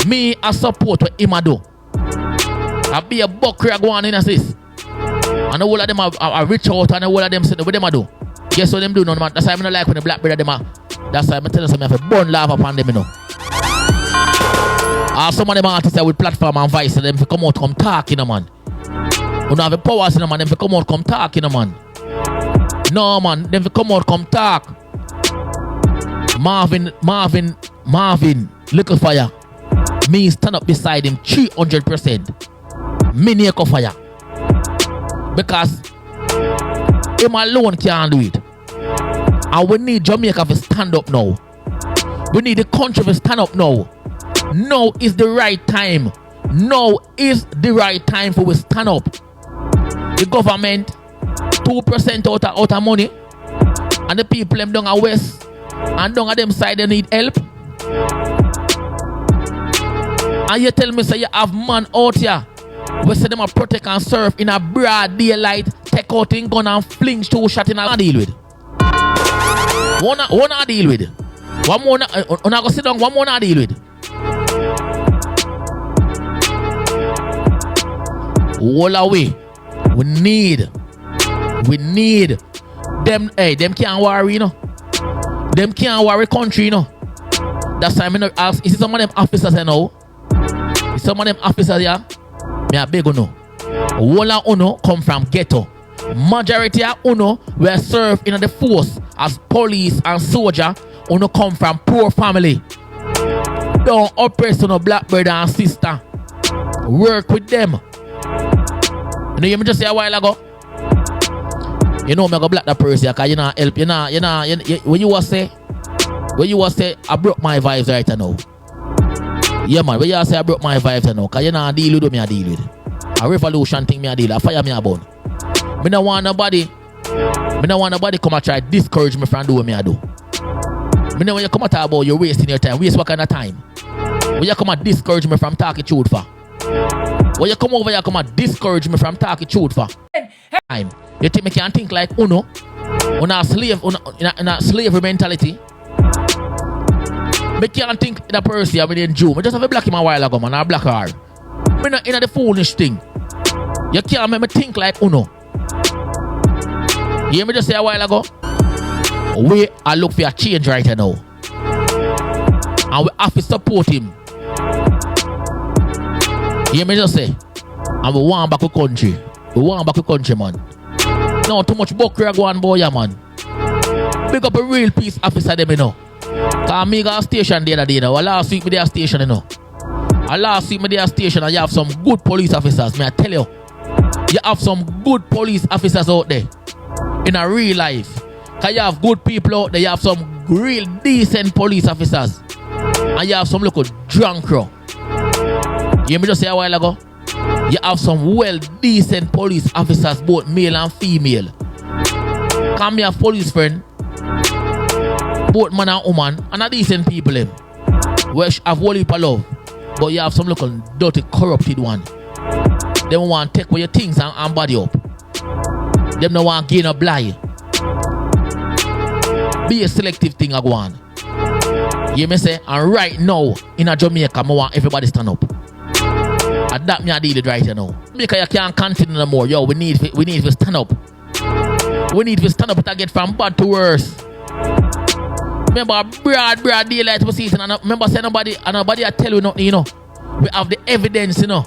Me I support what him a do. I be a buckra go on in a sis. And the whole of them are rich out and the whole of them say what them a do. Guess what them do no man. That's why I don't like when the black brother them are. That's why I'm telling you something. I have to burn lava upon them, you know. Some of them artists with platform and voice, and them fi come out come talk, you know, man. You don't have the powers, you know, man. Them fi come out come talk, you know, man. No, man. Them fi come out come talk. Marvin, little Fyah. Me stand up beside him 300%. Me Neako Fyah. Because him alone can't do it. And we need Jamaica to stand up now. We need the country to stand up now. Now is the right time. Now is the right time for we stand up. The government 2% out of money, and the people them down at west and down at them side they need help. And you tell me say you have man out here we say them a protect and serve in a broad daylight, take out in gun and fling 2 shots in a deal with. One deal with. One more go sit down, one more deal with. All away. We need them. Hey, them can't worry, you know. Them can't worry country, you know. That's why I'm gonna ask. Is it some of them officers, you know? Is some of them officers, yeah? Me a beg you know. All of uno come from ghetto. Majority of uno were served in the force as police and soldier. Uno come from poor family. Don't oppress on a black brother and sister. Work with them. You know, you just say a while ago. You know, me go black that person because you know help. You know, when you was say, I broke my vibes right now. Yeah, man. When you say I broke my vibes right now, because you know deal with me, I deal with. A revolution thing me I deal. A fire me a burn. Me no want nobody come and try discourage me from doing what me I do. Me know when you come and talk about you wasting your time. Waste what kind of time? When you come and discourage me from talking truth for? When you come over here, come and discourage me from talking truth for? Time. You think me can't think like uno? On a slave, in a slavery mentality. Me can't think in a person I'm in Jew. Me just have a black him a while ago, man. I black her. Me not in the foolish thing. You can't make me think like uno. You hear me just say a while ago? We are look for a change right now. And we have to support him. You hear me just say? And we want back to country. We want back to country, man. No, too much buckra go on, boy, yeah, man. Big up a real peace officer, them, you know. Because me got a station the other day, you know. Last week, me there a station, you know. Last week, me there a station, and you have some good police officers, may I tell you. You have some good police officers out there. In a real life. Because you have good people out there. You have some real decent police officers. And you have some local drunk crew. You hear me just say a while ago? You have some well decent police officers, both male and female. Come me have police friend, both man and woman, and a decent people them. Where have whole heap of love. But you have some local dirty, corrupted one. They want to take away your things and body up. Them no want to gain a blind. Be a selective thing I go on. You may say, and right now in a Jamaica, I want everybody stand up. And that me I deal it right now. Because you can't continue no more. Yo, we need to stand up. We need to stand up to get from bad to worse. Remember, broad daylight was season. And remember, say nobody I tell you nothing, you know. We have the evidence, you know.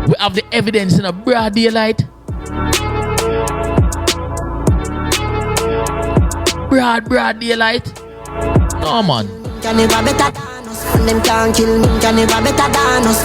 We have the evidence in a broad daylight. Broad daylight. No, man. Can never better than us. Them can't kill me, can never better than us.